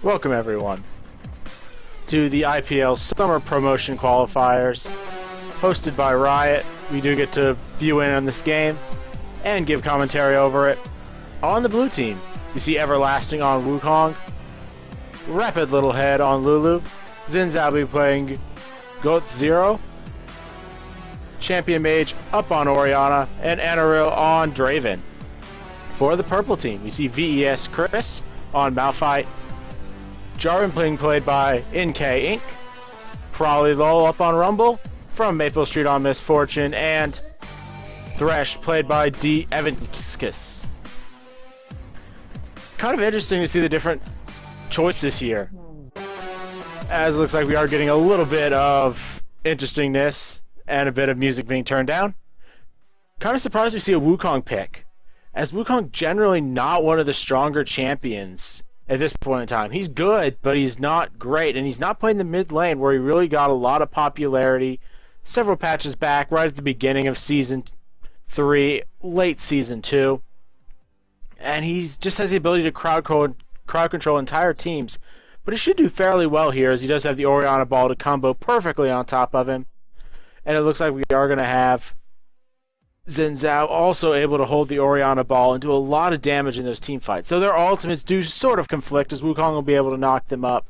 Welcome everyone to the IPL Summer Promotion Qualifiers, hosted by Riot. We do get to view in on this game and give commentary over it. On the blue team, you see Everlasting on Wukong, Raidlittlehead on Lulu, Xin Zhao will be playing Ghoztzero, Champion Mage up on Orianna, and Anaril on Draven. For the purple team, we see VES Cris on Malphite, Jarvan being played by NK Inc., prOlly up on Rumble, frommaplestreet on Misfortune, and Thresh played by Evaniskus. Kind of interesting to see the different choices here, as it looks like we are getting a little bit of interestingness and a bit of music being turned down. Kind of surprised we see a Wukong pick, as Wukong generally not one of the stronger champions at this point in time. He's good, but he's not great, and he's not playing the mid lane where he really got a lot of popularity several patches back, right at the beginning of Season 3, late Season 2. And he just has the ability to crowd control entire teams, but he should do fairly well here, as he does have the Orianna ball to combo perfectly on top of him. And it looks like we are going to have Xin Zhao also able to hold the Orianna ball and do a lot of damage in those team fights. So their ultimates do sort of conflict, as Wukong will be able to knock them up,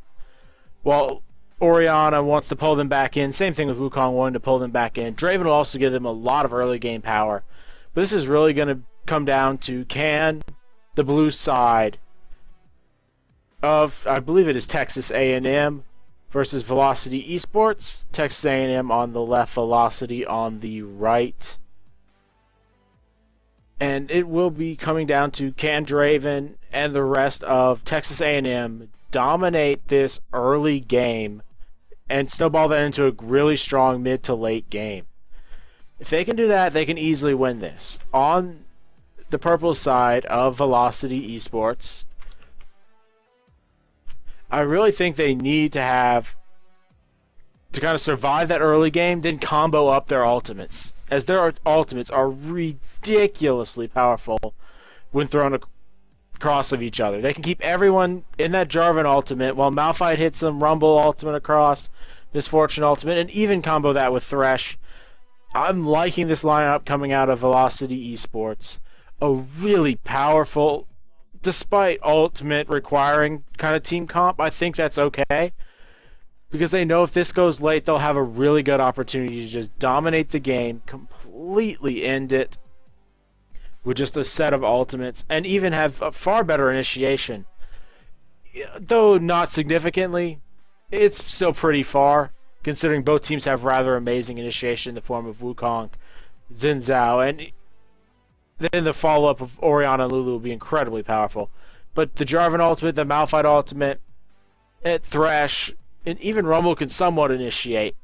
while Orianna wants to pull them back in. Same thing with Wukong wanting to pull them back in. Draven will also give them a lot of early game power. But this is really going to come down to, can the blue side of, I believe it is Texas A&M versus Velocity Esports. Texas A&M on the left, Velocity on the right. And it will be coming down to, can Draven and the rest of Texas A&M dominate this early game and snowball that into a really strong mid to late game. If they can do that, they can easily win this. On the purple side of Velocity Esports, I really think they need to have to kind of survive that early game, then combo up their ultimates, as their ultimates are ridiculously powerful when thrown across of each other. They can keep everyone in that Jarvan ultimate, while Malphite hits some Rumble ultimate across, Misfortune ultimate, and even combo that with Thresh. I'm liking this lineup coming out of Velocity Esports. A really powerful, despite ultimate requiring kind of team comp. I think that's okay, because they know if this goes late, they'll have a really good opportunity to just dominate the game, completely end it with just a set of ultimates, and even have a far better initiation. Though not significantly, it's still pretty far, considering both teams have rather amazing initiation in the form of Wukong, Xin Zhao, and then the follow-up of Orianna and Lulu will be incredibly powerful. But the Jarvan ultimate, the Malphite ultimate, Thresh, and even Rumble can somewhat initiate.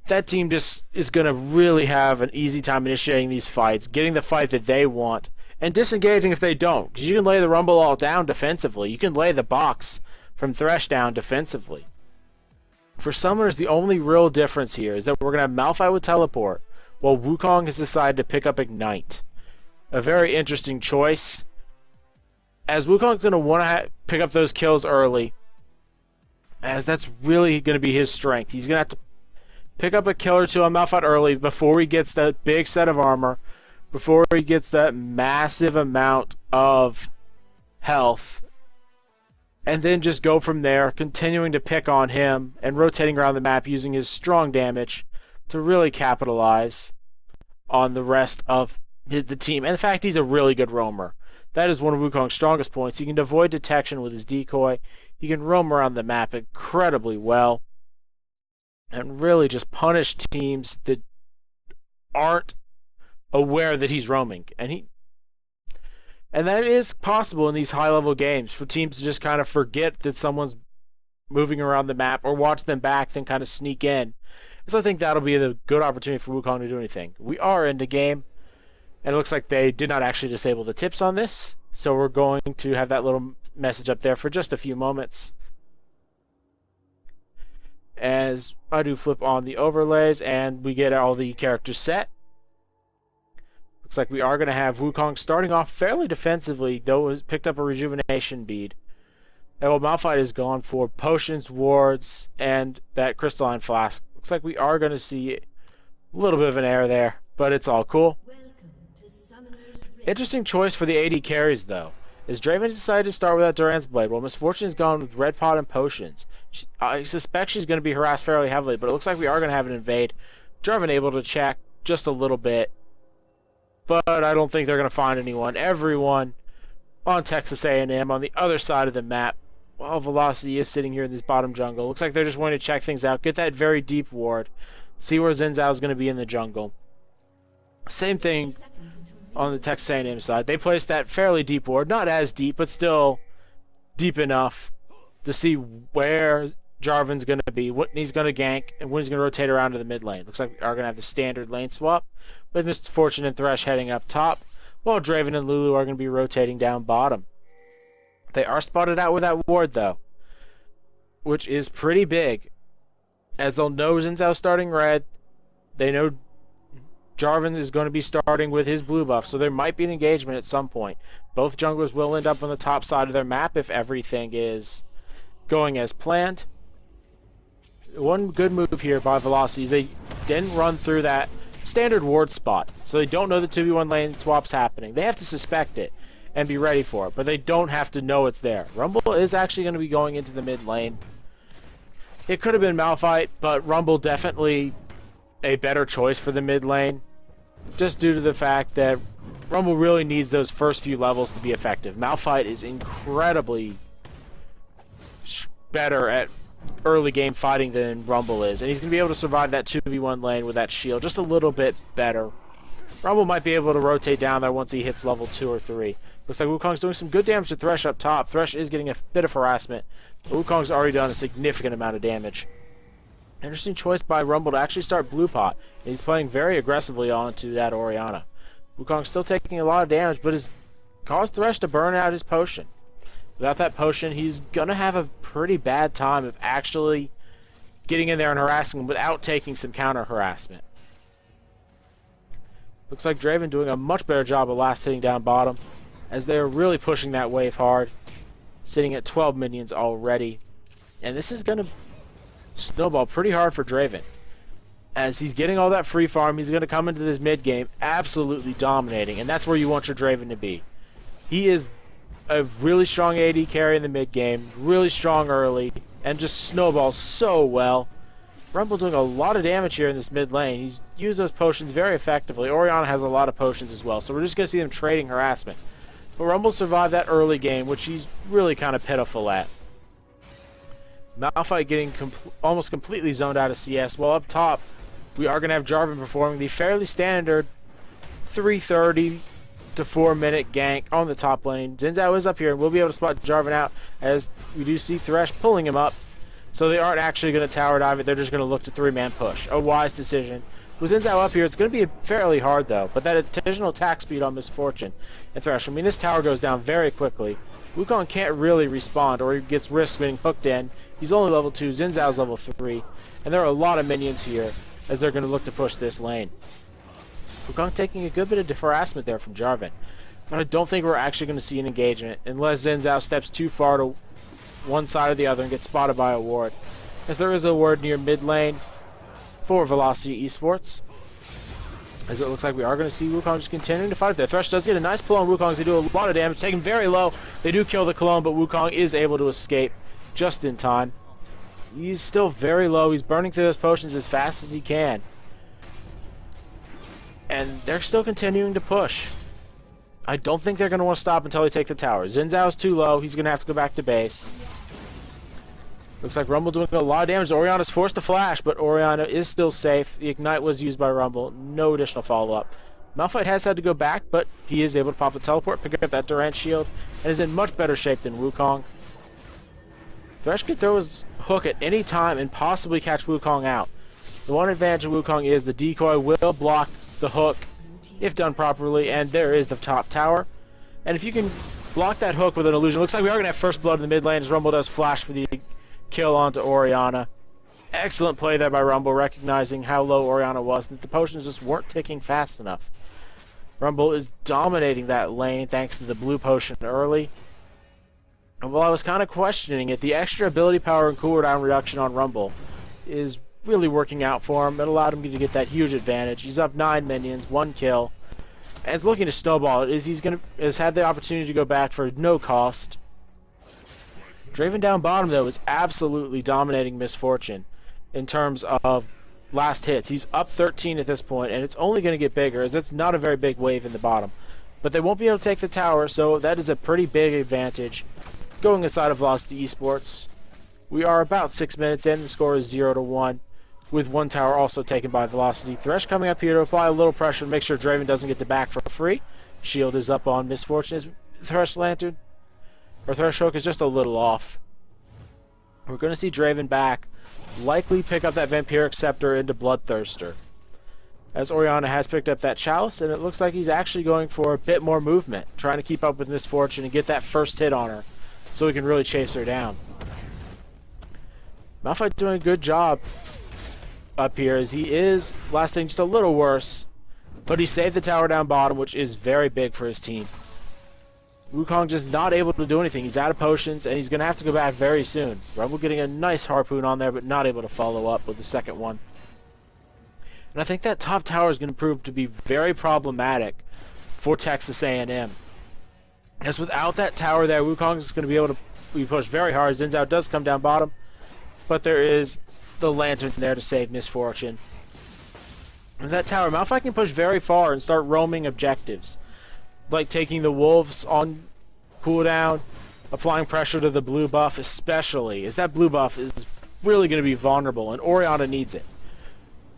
That team just is going to really have an easy time initiating these fights, getting the fight that they want, and disengaging if they don't. Because you can lay the Rumble all down defensively. You can lay the box from Thresh down defensively. For Summoners, the only real difference here is that we're going to have Malphite with Teleport, while Wukong has decided to pick up Ignite. A very interesting choice, as Wukong's going to want to pick up those kills early, as that's really going to be his strength. He's going to have to pick up a kill or two on Malphite early before he gets that big set of armor, before he gets that massive amount of health, and then just go from there, continuing to pick on him and rotating around the map using his strong damage to really capitalize on the rest of the team. And in fact, he's a really good roamer. That is one of Wukong's strongest points. He can avoid detection with his decoy. He can roam around the map incredibly well and really just punish teams that aren't aware that he's roaming. And that is possible in these high-level games, for teams to just kind of forget that someone's moving around the map, or watch them back, then kind of sneak in. So I think that'll be a good opportunity for Wukong to do anything. We are in the game, and it looks like they did not actually disable the tips on this, so we're going to have that little message up there for just a few moments. As I do flip on the overlays, and we get all the characters set. Looks like we are going to have Wukong starting off fairly defensively, though has picked up a rejuvenation bead. And well, Malphite is gone for potions, wards, and that crystalline flask. Looks like we are going to see a little bit of an error there, but it's all cool. Interesting choice for the AD carries, though, is Draven decided to start without Duran's Blade, while Misfortune is gone with Red Pot and Potions. I suspect she's going to be harassed fairly heavily, but it looks like we are going to have an invade. Jarvan able to check just a little bit, but I don't think they're going to find anyone. Everyone on Texas A&M on the other side of the map, while Velocity is sitting here in this bottom jungle. Looks like they're just wanting to check things out, get that very deep ward, see where Xin Zhao is going to be in the jungle. Same thing on the Texas A&M side. They placed that fairly deep ward, not as deep, but still deep enough to see where Jarvan's going to be, when he's going to gank, and when he's going to rotate around to the mid lane. Looks like we are going to have the standard lane swap, with Misfortune and Thresh heading up top, while Draven and Lulu are going to be rotating down bottom. They are spotted out with that ward, though, which is pretty big, as they'll know Xin Zhao starting red. They know Jarvan is going to be starting with his blue buff, so there might be an engagement at some point. Both junglers will end up on the top side of their map if everything is going as planned. One good move here by Velocity is they didn't run through that standard ward spot, so they don't know the 2v1 lane swap's happening. They have to suspect it and be ready for it, but they don't have to know it's there. Rumble is actually going to be going into the mid lane. It could have been Malphite, but Rumble definitely a better choice for the mid lane, just due to the fact that Rumble really needs those first few levels to be effective. Malphite is incredibly better at early game fighting than Rumble is, and he's going to be able to survive that 2v1 lane with that shield just a little bit better. Rumble might be able to rotate down there once he hits level 2 or 3. Looks like Wukong's doing some good damage to Thresh up top. Thresh is getting a bit of harassment, but Wukong's already done a significant amount of damage. Interesting choice by Rumble to actually start Blue Pot, and he's playing very aggressively onto that Orianna. Wukong's still taking a lot of damage, but has caused Thresh to burn out his potion. Without that potion, he's going to have a pretty bad time of actually getting in there and harassing him without taking some counter harassment. Looks like Draven doing a much better job of last hitting down bottom, as they're really pushing that wave hard, sitting at 12 minions already. And this is going to snowball pretty hard for Draven. As he's getting all that free farm, he's going to come into this mid game absolutely dominating, and that's where you want your Draven to be. He is a really strong AD carry in the mid game, really strong early, and just snowballs so well. Rumble doing a lot of damage here in this mid lane. He's used those potions very effectively. Orianna has a lot of potions as well, so we're just going to see them trading harassment. But Rumble survived that early game, which he's really kind of pitiful at. Malphite getting almost completely zoned out of CS. Well, up top, we are going to have Jarvan performing the fairly standard 3:30 to 4 minute gank on the top lane. Xin Zhao is up here, and we'll be able to spot Jarvan out, as we do see Thresh pulling him up. So they aren't actually going to tower dive it, they're just going to look to 3-man push. A wise decision. With Xin Zhao up here, it's going to be fairly hard though, but that additional attack speed on Misfortune and Thresh, I mean, this tower goes down very quickly. Wukong can't really respond, or he gets risked getting hooked in. He's only level 2, Xin Zhao's level 3, and there are a lot of minions here as they're going to look to push this lane. Wukong taking a good bit of harassment there from Jarvan, but I don't think we're actually going to see an engagement unless Xin Zhao steps too far to one side or the other and gets spotted by a ward, as there is a ward near mid lane for Velocity Esports, as it looks like we are going to see Wukong just continuing to fight there. Thresh does get a nice pull on Wukong, they do a lot of damage, taken very low. They do kill the clone, but Wukong is able to escape just in time. He's still very low, he's burning through those potions as fast as he can, and they're still continuing to push. I don't think they're going to want to stop until they take the tower. Xin Zhao is too low, he's going to have to go back to base. Looks like Rumble doing a lot of damage. Orianna's forced to flash, but Orianna is still safe. The Ignite was used by Rumble. No additional follow-up. Malphite has had to go back, but he is able to pop the teleport, pick up that Durant shield, and is in much better shape than Wukong. Thresh can throw his hook at any time and possibly catch Wukong out. The one advantage of Wukong is the decoy will block the hook if done properly, and there is the top tower. And if you can block that hook with an illusion, looks like we are going to have first blood in the mid lane as Rumble does flash for the kill onto Orianna. Excellent play there by Rumble, recognizing how low Orianna was, and that the potions just weren't ticking fast enough. Rumble is dominating that lane thanks to the blue potion early. And while I was kind of questioning it, the extra ability power and cooldown reduction on Rumble is really working out for him. It allowed him to get that huge advantage. He's up 9 minions, 1 kill, and is looking to snowball it. Has had the opportunity to go back for no cost. Draven down bottom though is absolutely dominating Misfortune in terms of last hits. He's up 13 at this point, and it's only going to get bigger as it's not a very big wave in the bottom. But they won't be able to take the tower, so that is a pretty big advantage going inside of Velocity Esports. We are about 6 minutes in. The score is 0-1, with 1 tower also taken by Velocity. Thresh coming up here to apply a little pressure to make sure Draven doesn't get the back for free. Shield is up on Misfortune. His Thresh Lantern, or Thresh Hook, is just a little off. We're going to see Draven back, likely pick up that Vampiric Scepter into Bloodthirster, as Orianna has picked up that Chalice, and it looks like he's actually going for a bit more movement, trying to keep up with Misfortune and get that first hit on her, so he can really chase her down. Malphite doing a good job up here, as he is lasting just a little worse, but he saved the tower down bottom, which is very big for his team. Wukong just not able to do anything. He's out of potions, and he's going to have to go back very soon. Rumble getting a nice harpoon on there, but not able to follow up with the second one. And I think that top tower is going to prove to be very problematic for Texas A&M. As without that tower there, Wukong is going to be able to be pushed very hard. Xin Zhao does come down bottom, but there is the Lantern there to save Misfortune. And that tower, Malphite can push very far and start roaming objectives, like taking the wolves on cooldown, applying pressure to the blue buff especially, as that blue buff is really going to be vulnerable, and Orianna needs it.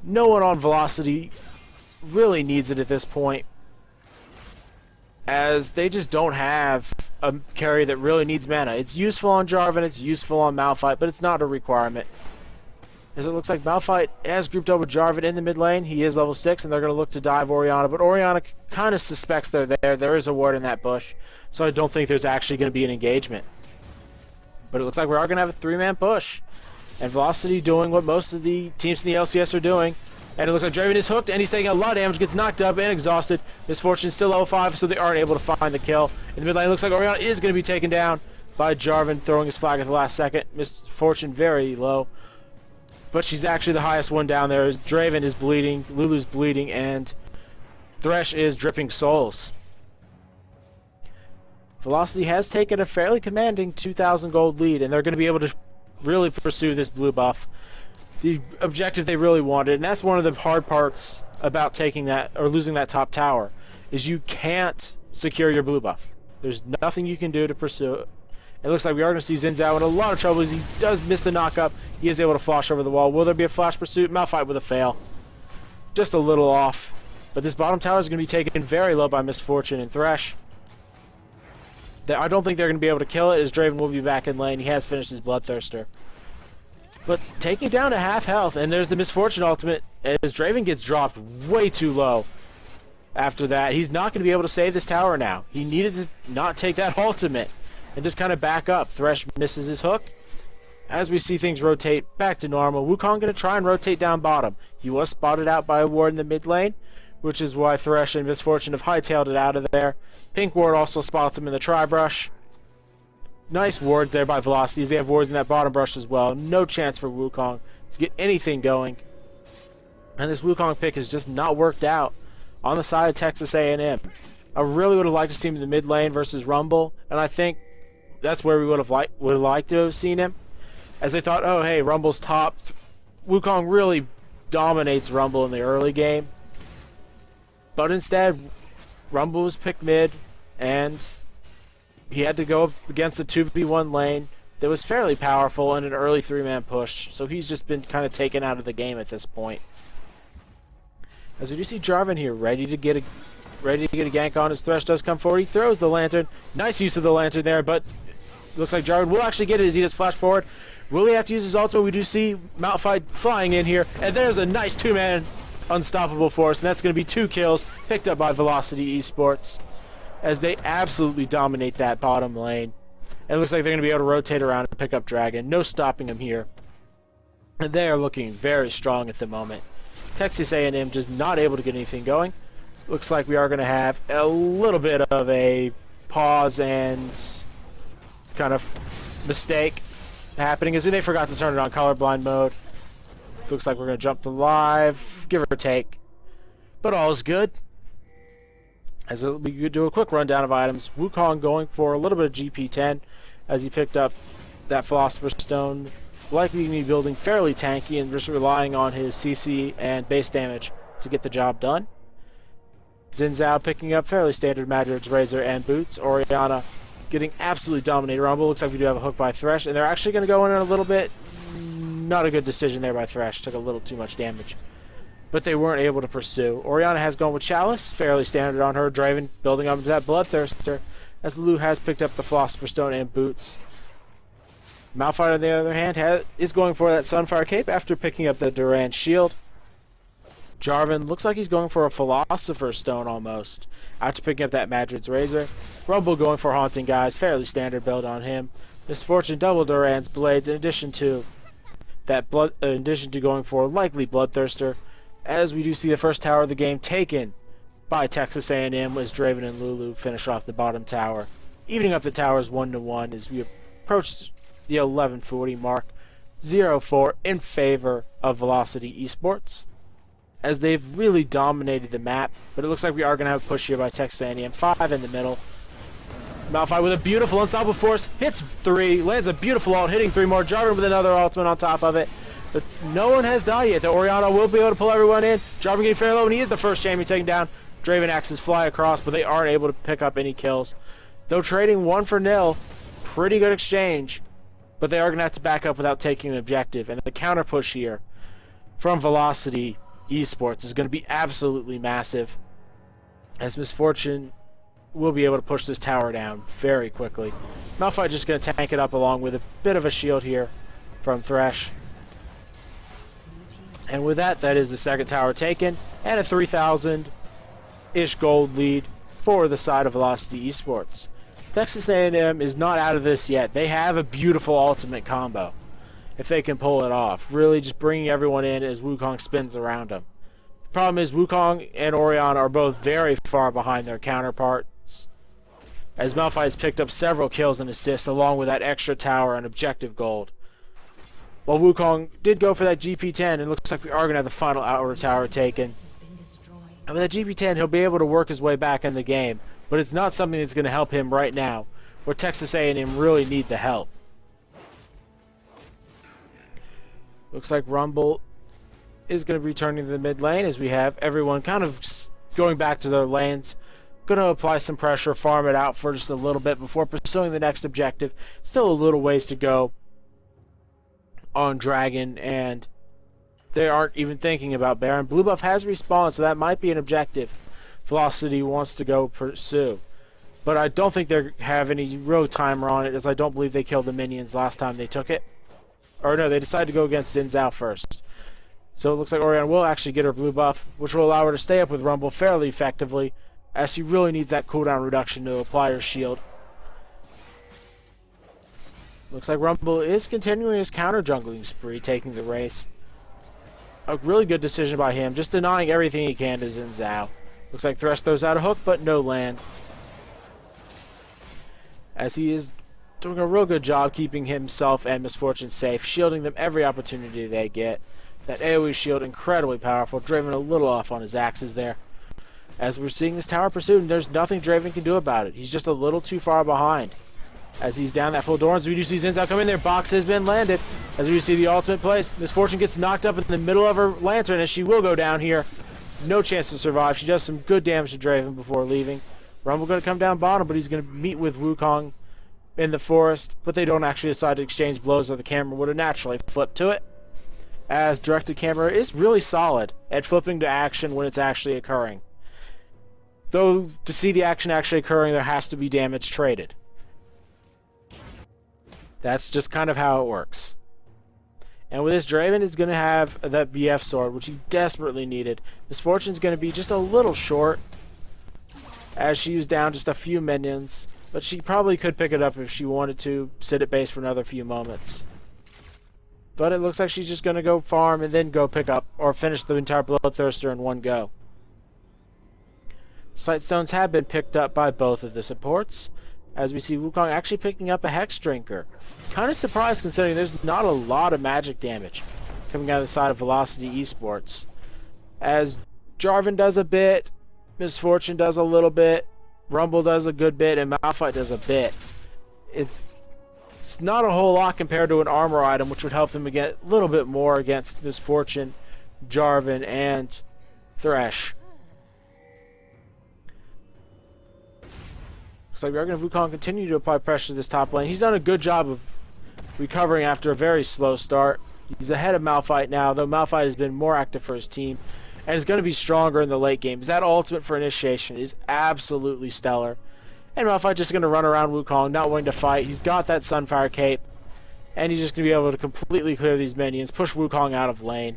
No one on Velocity really needs it at this point, as they just don't have a carry that really needs mana. It's useful on Jarvan, it's useful on Malphite, but it's not a requirement. As it looks like Malphite has grouped up with Jarvan in the mid lane. He is level 6, and they're going to look to dive Orianna, but Orianna kind of suspects they're there. There is a ward in that bush, so I don't think there's actually going to be an engagement. But it looks like we are going to have a 3-man push, and Velocity doing what most of the teams in the LCS are doing. And it looks like Draven is hooked, and he's taking a lot of damage, gets knocked up and exhausted. Misfortune is still level 5, so they aren't able to find the kill. In the mid lane, it looks like Orianna is going to be taken down by Jarvan, throwing his flag at the last second. Misfortune very low, but she's actually the highest one down there. As Draven is bleeding, Lulu's bleeding, and Thresh is dripping souls. Velocity has taken a fairly commanding 2,000 gold lead, and they're going to be able to really pursue this blue buff, the objective they really wanted. And that's one of the hard parts about taking that or losing that top tower, is you can't secure your blue buff. There's nothing you can do to pursue it. It looks like we are going to see Xin Zhao in a lot of trouble as he does miss the knock-up. He is able to flash over the wall. Will there be a flash pursuit? Malphite with a fail. Just a little off. But this bottom tower is going to be taken very low by Misfortune and Thresh. I don't think they're going to be able to kill it, as Draven will be back in lane. He has finished his Bloodthirster. But taking down to half health, and there's the Misfortune ultimate, as Draven gets dropped way too low. After that, he's not going to be able to save this tower now. He needed to not take that ultimate and just kind of back up. Thresh misses his hook. As we see things rotate back to normal, Wukong going to try and rotate down bottom. He was spotted out by a ward in the mid lane, which is why Thresh and Misfortune have hightailed it out of there. Pink ward also spots him in the tri-brush. Nice ward there by Velocities. They have wards in that bottom brush as well. No chance for Wukong to get anything going. And this Wukong pick has just not worked out on the side of Texas A&M. I really would have liked to see him in the mid lane versus Rumble, and I think that's where we would have liked to have seen him, as they thought, oh hey, Rumble's top. Wukong really dominates Rumble in the early game, but instead Rumble was picked mid, and he had to go up against a 2v1 lane that was fairly powerful in an early 3-man push, so he's just been kind of taken out of the game at this point. As we do see Jarvan here ready to get a gank on, as Thresh does come forward. He throws the Lantern. Nice use of the Lantern there, but looks like Jarvan will actually get it as he does flash forward. Will he have to use his ultimate? We do see Malphite flying in here, and there's a nice 2-man unstoppable force, and that's going to be 2 kills picked up by Velocity Esports, as they absolutely dominate that bottom lane. And it looks like they're going to be able to rotate around and pick up Dragon. No stopping them here. And they are looking very strong at the moment. Texas A&M just not able to get anything going. Looks like we are going to have a little bit of a pause and kind of mistake happening is they forgot to turn it on colorblind mode. Looks like we're going to jump to live, give or take. But all is good. As we do a quick rundown of items, Wukong going for a little bit of GP10 as he picked up that Philosopher's Stone. Likely going to be building fairly tanky and just relying on his CC and base damage to get the job done. Xin Zhao picking up fairly standard Madrid's Razor and boots. Orianna getting absolutely dominated. Rumble looks like we do have a hook by Thresh, and they're actually going to go in a little bit. Not a good decision there by Thresh. Took a little too much damage. But they weren't able to pursue. Orianna has gone with Chalice, fairly standard on her. Draven building up into that Bloodthirster, as Lulu has picked up the Philosopher's Stone and boots. Malphite, on the other hand, is going for that Sunfire Cape after picking up the Durand Shield. Jarvan looks like he's going for a Philosopher's Stone almost, after picking up that Madrid's Razor. Rumble going for Haunting Guys, fairly standard build on him. Misfortune double Durand's Blades, in addition to going for likely Bloodthirster, as we do see the first tower of the game taken by Texas A&M as Draven and Lulu finish off the bottom tower, evening up the towers 1-1 as we approach the 11:40 mark. 0-4 in favor of Velocity Esports, as they've really dominated the map, but it looks like we are going to have a push here by Texas A&M. 5 in the middle. Malphite with a beautiful Unstoppable Force, hits 3, lands a beautiful ult, hitting 3 more. Jarvan with another ultimate on top of it. But no one has died yet. The Orianna will be able to pull everyone in. Jarvan getting fairly low, and he is the first champion taken down. Draven axes fly across, but they aren't able to pick up any kills. Though trading 1-0, pretty good exchange, but they are going to have to back up without taking an objective. And the counter push here from Velocity Esports is going to be absolutely massive, as Misfortune will be able to push this tower down very quickly. Malphite just going to tank it up along with a bit of a shield here from Thresh. And with that, that is the second tower taken, and a 3,000-ish gold lead for the side of Velocity Esports. Texas A&M is not out of this yet. They have a beautiful ultimate combo, if they can pull it off. Really just bringing everyone in as Wukong spins around them. The problem is Wukong and Orianna are both very far behind their counterparts, as Malphite has picked up several kills and assists along with that extra tower and objective gold. While Wukong did go for that GP10, it looks like we are going to have the final outer tower taken. And with that GP10, he'll be able to work his way back in the game, but it's not something that's going to help him right now, where Texas A&M really need the help. Looks like Rumble is going to be returning to the mid lane, as we have everyone kind of going back to their lanes. Going to apply some pressure, farm it out for just a little bit before pursuing the next objective. Still a little ways to go on Dragon, and they aren't even thinking about Baron. Blue buff has respawned, so that might be an objective Velocity wants to go pursue. But I don't think they have any real timer on it, as I don't believe they killed the minions last time they took it. Or no, they decided to go against Xin Zhao first. So it looks like Orianna will actually get her blue buff, which will allow her to stay up with Rumble fairly effectively, as she really needs that cooldown reduction to apply her shield. Looks like Rumble is continuing his counter-jungling spree, taking the race. A really good decision by him, just denying everything he can to Xin Zhao. Looks like Thresh throws out a hook, but no land, as he is doing a real good job keeping himself and Misfortune safe, shielding them every opportunity they get. That AoE shield, incredibly powerful. Draven a little off on his axes there, as we're seeing this tower pursued, and there's nothing Draven can do about it. He's just a little too far behind, as he's down that full Dorans. We do see Xin Zhao come in there. Box has been landed, as we see the ultimate place. Misfortune gets knocked up in the middle of her lantern, and she will go down here. No chance to survive. She does some good damage to Draven before leaving. Rumble going to come down bottom, but he's going to meet with Wukong in the forest, but they don't actually decide to exchange blows, or the camera would have naturally flipped to it, as directed camera is really solid at flipping to action when it's actually occurring. Though to see the action actually occurring, there has to be damage traded. That's just kind of how it works. And with this, Draven is going to have that BF sword, which he desperately needed. Misfortune's going to be just a little short, as she was down just a few minions, but she probably could pick it up if she wanted to, sit at base for another few moments. But it looks like she's just going to go farm and then go pick up, or finish the entire Bloodthirster in one go. Sightstones have been picked up by both of the supports. as we see Wukong actually picking up a Hex Drinker. Kind of surprised considering there's not a lot of magic damage coming out of the side of Velocity Esports. As Jarvan does a bit, Misfortune does a little bit, Rumble does a good bit, and Malphite does a bit. It's not a whole lot compared to an armor item, which would help them get a little bit more against Misfortune, Jarvan, and Thresh. Looks like we are going to have Wukong continue to apply pressure to this top lane. He's done a good job of recovering after a very slow start. He's ahead of Malphite now, though Malphite has been more active for his team and is going to be stronger in the late game. That ultimate for initiation is absolutely stellar. And Malphite just going to run around Wukong, not wanting to fight. He's got that Sunfire cape, and he's just going to be able to completely clear these minions, push Wukong out of lane.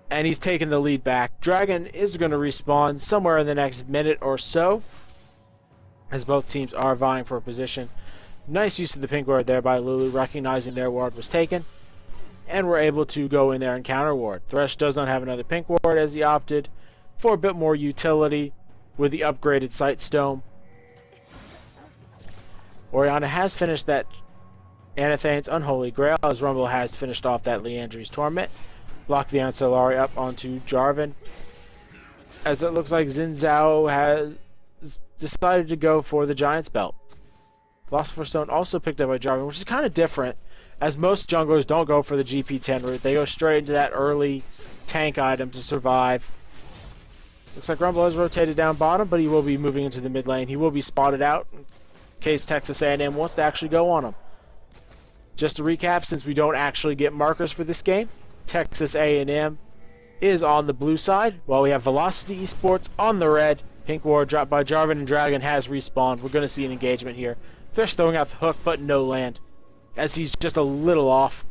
And he's taking the lead back. Dragon is going to respawn somewhere in the next minute or so, as both teams are vying for a position. Nice use of the pink ward there by Lulu, recognizing their ward was taken. And we're able to go in there and counter ward. Thresh does not have another pink ward as he opted for a bit more utility with the upgraded Sightstone. Orianna has finished that Anathane's Unholy Grail, as Rumble has finished off that Leandri's Torment. Block the Ancillary up onto Jarvan, as it looks like Xin Zhao has decided to go for the Giant's Belt. Philosopher's Stone also picked up by Jarvan, which is kind of different, as most junglers don't go for the GP10 route. They go straight into that early tank item to survive. Looks like Rumble has rotated down bottom, but he will be moving into the mid lane. He will be spotted out in case Texas A&M wants to actually go on him. Just to recap, since we don't actually get markers for this game, Texas A&M is on the blue side, while we have Velocity Esports on the red. Pink ward dropped by Jarvan, and Dragon has respawned. We're going to see an engagement here. Thresh throwing out the hook, but no land, as he's just a little off.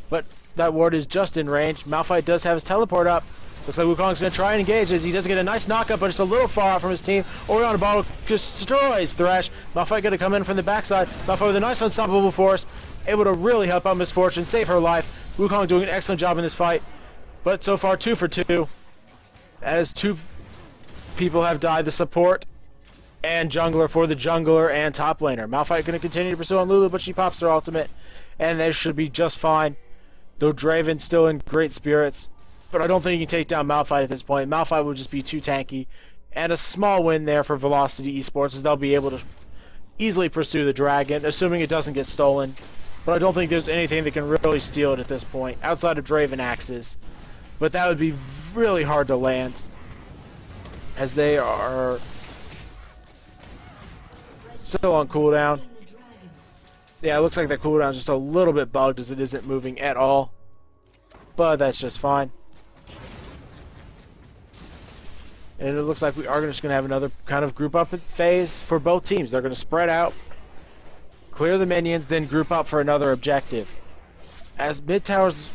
But that ward is just in range. Malphite does have his teleport up. Looks like Wukong's going to try and engage as he does get a nice knockup, but it's a little far out from his team. Orianna bottle destroys Thresh. Malphite going to come in from the backside. Malphite with a nice unstoppable force, able to really help out Misfortune, save her life. Wukong doing an excellent job in this fight, but so far 2 for 2. As 2 people have died, the support and jungler for the jungler and top laner. Malphite going to continue to pursue on Lulu, but she pops her ultimate, and they should be just fine. Though Draven still in great spirits, but I don't think he can take down Malphite at this point. Malphite will just be too tanky, and a small win there for Velocity Esports, as they'll be able to easily pursue the dragon, assuming it doesn't get stolen. But I don't think there's anything that can really steal it at this point, outside of Draven axes. But that would be really hard to land, as they are still on cooldown. Yeah, it looks like that cooldown is just a little bit bugged, as it isn't moving at all. But that's just fine. And it looks like we are just going to have another kind of group up phase for both teams. They're going to spread out, clear the minions, then group up for another objective. As mid towers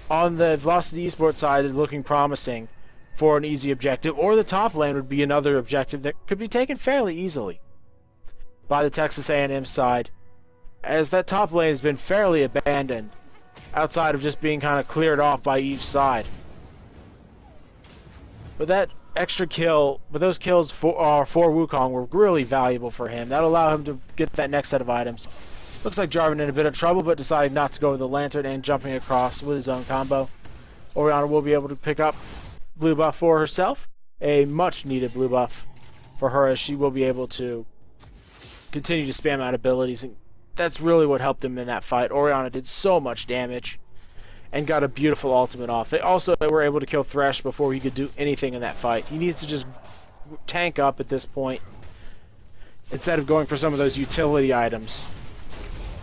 on the Velocity Esports side is looking promising for an easy objective, or the top lane would be another objective that could be taken fairly easily by the Texas A&M side, as that top lane has been fairly abandoned outside of just being kind of cleared off by each side. But that extra kill, but those kills for Wukong were really valuable for him. That'll allow him to get that next set of items. Looks like Jarvan in a bit of trouble, but decided not to go with the lantern and jumping across with his own combo. Orianna will be able to pick up blue buff for herself, a much needed blue buff for her, as she will be able to continue to spam out abilities, and that's really what helped him in that fight. Orianna did so much damage and got a beautiful ultimate off. They also were able to kill Thresh before he could do anything in that fight. He needs to just tank up at this point instead of going for some of those utility items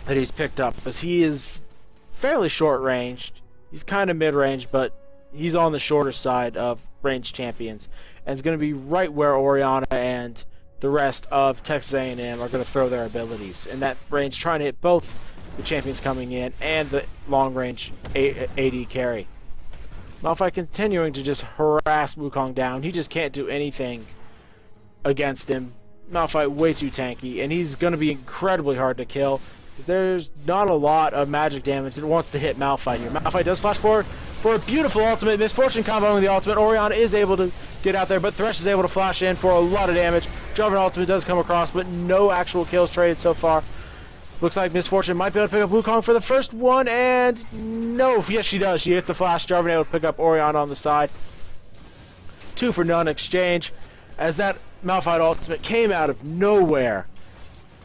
that he's picked up, because he is fairly short-ranged. He's kind of mid-range, but he's on the shorter side of ranged champions, and it's going to be right where Orianna and the rest of Texas A&M are going to throw their abilities in that range, trying to hit both the champions coming in and the long-range AD carry. Malphite continuing to just harass Wukong down. He just can't do anything against him. Malphite way too tanky, and he's going to be incredibly hard to kill. There's not a lot of magic damage that wants to hit Malphite here. Malphite does flash forward for a beautiful ultimate. Misfortune comboing the ultimate. Orianna is able to get out there, but Thresh is able to flash in for a lot of damage. Jarvan ultimate does come across, but no actual kills traded so far. Looks like Misfortune might be able to pick up Wukong for the first one, and no, yes she does. She hits the flash. Jarvan able to pick up Orianna on the side. 2 for none exchange, as that Malphite ultimate came out of nowhere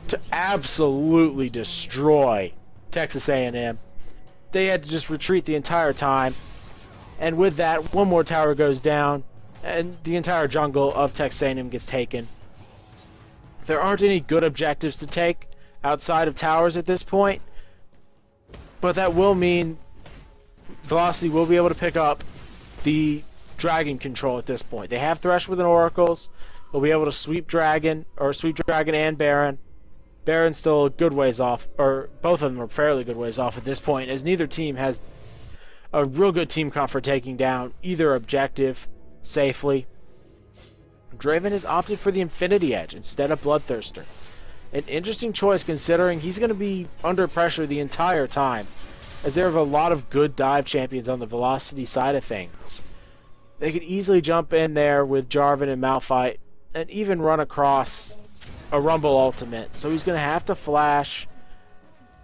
to absolutely destroy Texas A&M. They had to just retreat the entire time, and with that, one more tower goes down, and the entire jungle of Texas A&M gets taken. There aren't any good objectives to take outside of towers at this point, but that will mean Velocity will be able to pick up the dragon control at this point. They have Thresh with an Oracles. They'll be able to sweep Dragon and Baron. Baron's still a good ways off, or both of them are fairly good ways off at this point, as neither team has a real good team comp for taking down either objective safely. Draven has opted for the Infinity Edge instead of Bloodthirster. An interesting choice considering he's going to be under pressure the entire time, as there are a lot of good dive champions on the Velocity side of things. They could easily jump in there with Jarvan and Malphite and even run across a Rumble ultimate, so he's going to have to flash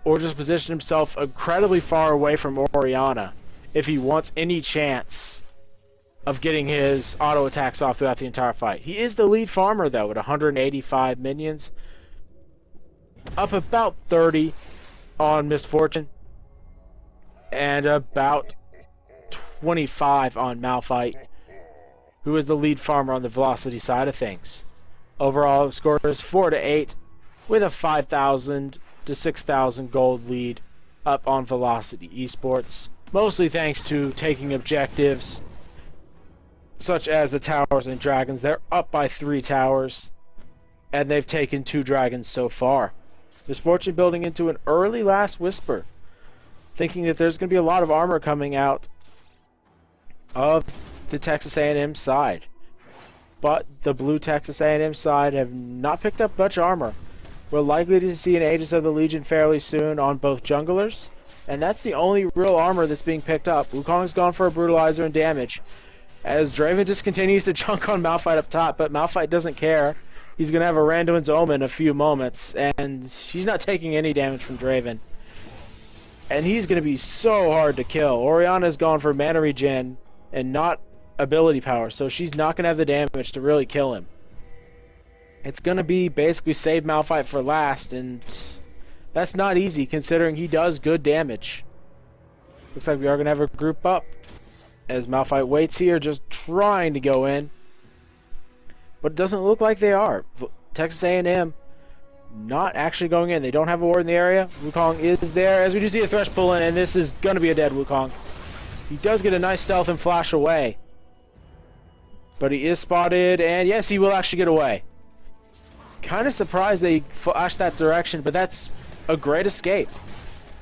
or just position himself incredibly far away from Orianna if he wants any chance of getting his auto attacks off throughout the entire fight. He is the lead farmer though with 185 minions, up about 30 on Misfortune, and about 25 on Malphite, who is the lead farmer on the Velocity side of things. Overall, the score is 4-8, with a 5,000 to 6,000 gold lead up on Velocity Esports, mostly thanks to taking objectives such as the towers and dragons. They're up by 3 towers, and they've taken 2 dragons so far. Misfortune building into an early Last Whisper, thinking that there's going to be a lot of armor coming out of the Texas A&M side. But the blue Texas A&M side have not picked up much armor. We're likely to see an Aegis of the Legion fairly soon on both junglers, and that's the only real armor that's being picked up. Wukong's gone for a Brutalizer and damage, as Draven just continues to chunk on Malphite up top, but Malphite doesn't care. He's going to have a Randuin's Omen in a few moments, and he's not taking any damage from Draven. And he's going to be so hard to kill. Orianna's gone for mana regen and not ability power, so she's not going to have the damage to really kill him. It's going to be basically save Malphite for last, and that's not easy considering he does good damage. Looks like we are going to have a group up, as Malphite waits here, just trying to go in. But it doesn't look like they are. Texas A&M not actually going in. They don't have a ward in the area. Wukong is there, as we do see a Thresh pull in, and this is going to be a dead Wukong. He does get a nice stealth and flash away. But he is spotted, and yes, he will actually get away. Kind of surprised they flashed that direction, but that's a great escape.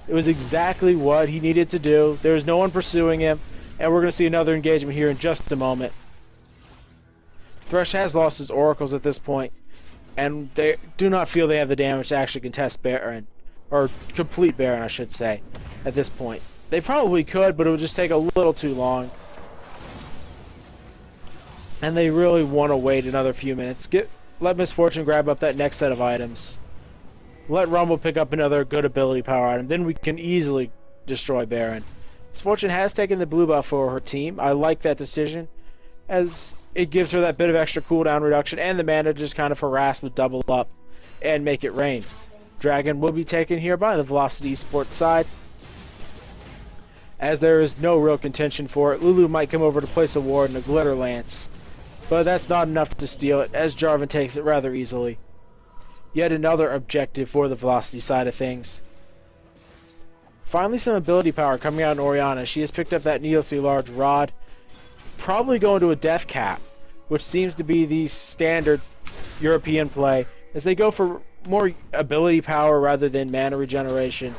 It was exactly what he needed to do. There's no one pursuing him, and we're going to see another engagement here in just a moment. Thresh has lost his oracles at this point, and they do not feel they have the damage to actually contest Baron, or complete Baron, I should say, at this point. They probably could, but it would just take a little too long. And they really want to wait another few minutes. Let Misfortune grab up that next set of items. Let Rumble pick up another good ability power item. Then we can easily destroy Baron. Misfortune has taken the blue buff for her team. I like that decision, as it gives her that bit of extra cooldown reduction and the mana to just kind of harass with double up and make it rain. Dragon will be taken here by the Velocity Esports side, as there is no real contention for it. Lulu might come over to place a ward and a Glitter Lance, but that's not enough to steal it, as Jarvan takes it rather easily. Yet another objective for the Velocity side of things. Finally, some ability power coming out in Orianna. She has picked up that needlessly large rod, probably going to a death cap, which seems to be the standard European play, as they go for more ability power rather than mana regeneration,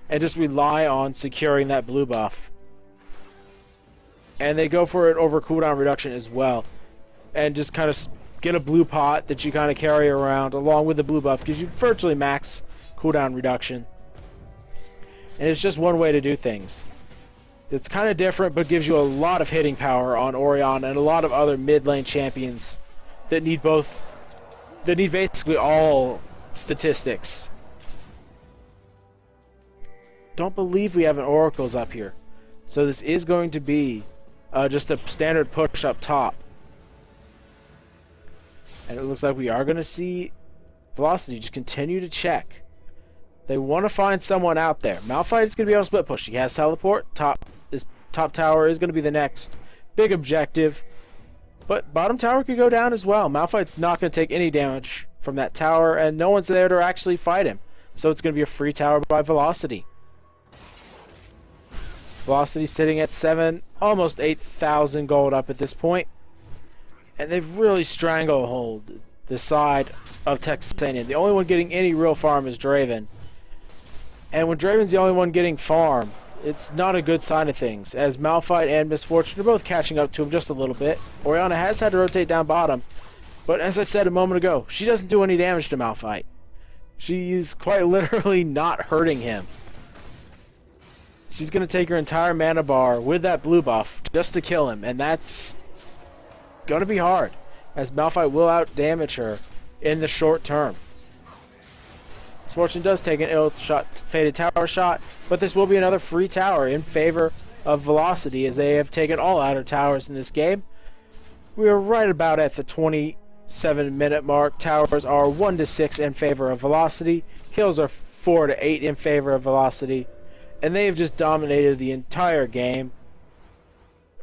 and just rely on securing that blue buff. And they go for it over cooldown reduction as well, and just kind of get a blue pot that you kind of carry around along with the blue buff, gives you virtually max cooldown reduction. And it's just one way to do things. It's kind of different, but gives you a lot of hitting power on Orianna and a lot of other mid lane champions that need both They need basically all statistics. Don't believe we have an Oracles up here. So this is going to be just a standard push up top. And it looks like we are going to see Velocity just continue to check. They want to find someone out there. Malphite is going to be able to split push. He has teleport. This top tower is going to be the next big objective. But bottom tower could go down as well. Malphite's not going to take any damage from that tower, and no one's there to actually fight him. So it's going to be a free tower by Velocity. Velocity sitting at 7, almost 8,000 gold up at this point. And they've really stranglehold the side of Texas A&M. The only one getting any real farm is Draven. And when Draven's the only one getting farm, it's not a good sign of things, as Malphite and Misfortune are both catching up to him just a little bit. Orianna has had to rotate down bottom, but as I said a moment ago, she doesn't do any damage to Malphite. She's quite literally not hurting him. She's going to take her entire mana bar with that blue buff just to kill him, and that's going to be hard, as Malphite will out-damage her in the short term. Misfortune does take an ill-shot faded tower shot, but this will be another free tower in favor of Velocity, as they have taken all outer towers in this game. We are right about at the 27-minute mark. Towers are 1-6 in favor of Velocity. Kills are 4-8 in favor of Velocity. And they have just dominated the entire game.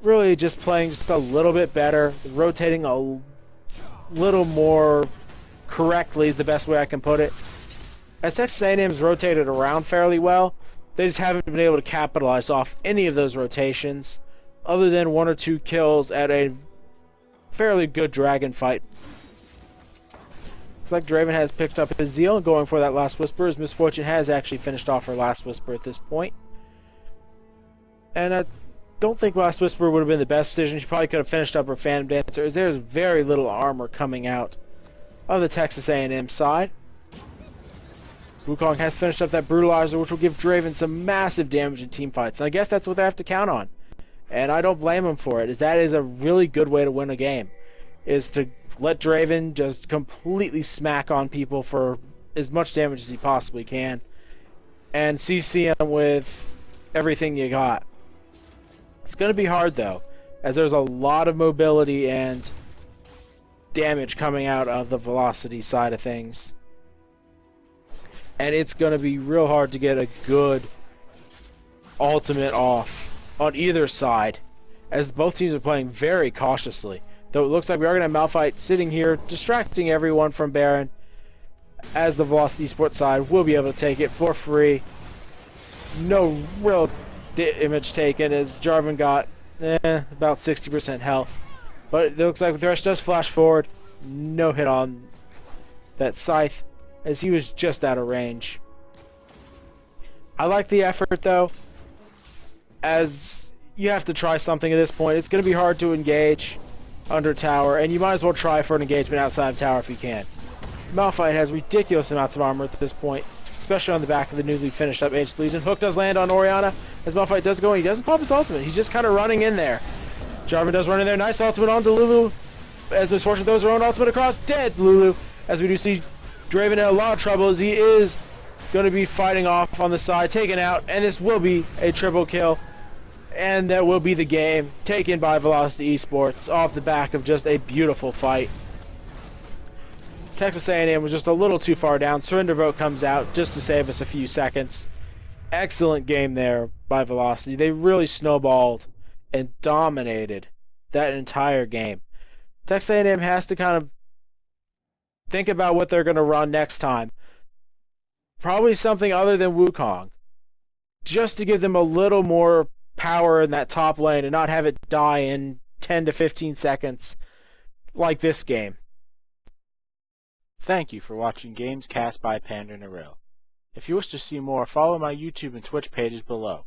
Really just playing just a little bit better. Rotating a little more correctly is the best way I can put it. As Texas A&M's rotated around fairly well, they just haven't been able to capitalize off any of those rotations, other than 1 or 2 kills at a fairly good dragon fight. Looks like Draven has picked up his zeal and going for that last whisper, as Misfortune has actually finished off her last whisper at this point. And I don't think last whisper would have been the best decision. She probably could have finished up her Phantom Dancer, as there's very little armor coming out of the Texas A&M side. Wukong has finished up that Brutalizer, which will give Draven some massive damage in team fights. And I guess that's what they have to count on. And I don't blame him for it, as that is a really good way to win a game. Is to let Draven just completely smack on people for as much damage as he possibly can. And CC him with everything you got. It's going to be hard though, as there's a lot of mobility and damage coming out of the Velocity side of things. And it's going to be real hard to get a good ultimate off on either side, as both teams are playing very cautiously. Though it looks like we are going to have Malphite sitting here, distracting everyone from Baron, as the Velocity Sports side will be able to take it for free. No real damage taken, as Jarvan got about 60% health. But it looks like Thresh does flash forward. No hit on that Scythe, as he was just out of range. I like the effort though, as you have to try something at this point. It's going to be hard to engage under tower, and you might as well try for an engagement outside of tower if you can. Malphite has ridiculous amounts of armor at this point, especially on the back of the newly finished up Ancient Legion. Hook does land on Orianna, as Malphite does go in. He doesn't pop his ultimate, he's just kind of running in there. Jarvan does run in there, nice ultimate onto Lulu, as Misfortune throws her own ultimate across. Dead Lulu, as we do see Draven in a lot of trouble, as he is going to be fighting off on the side, taken out, and this will be a triple kill. And that will be the game, taken by Velocity Esports off the back of just a beautiful fight. Texas A&M was just a little too far down. Surrender vote comes out just to save us a few seconds. Excellent game there by Velocity. They really snowballed and dominated that entire game. Texas A&M has to kind of think about what they're going to run next time. Probably something other than Wukong, just to give them a little more power in that top lane and not have it die in 10 to 15 seconds like this game. Thank you for watching Games Cast by PanderNyrl. If you wish to see more, follow my YouTube and Twitch pages below.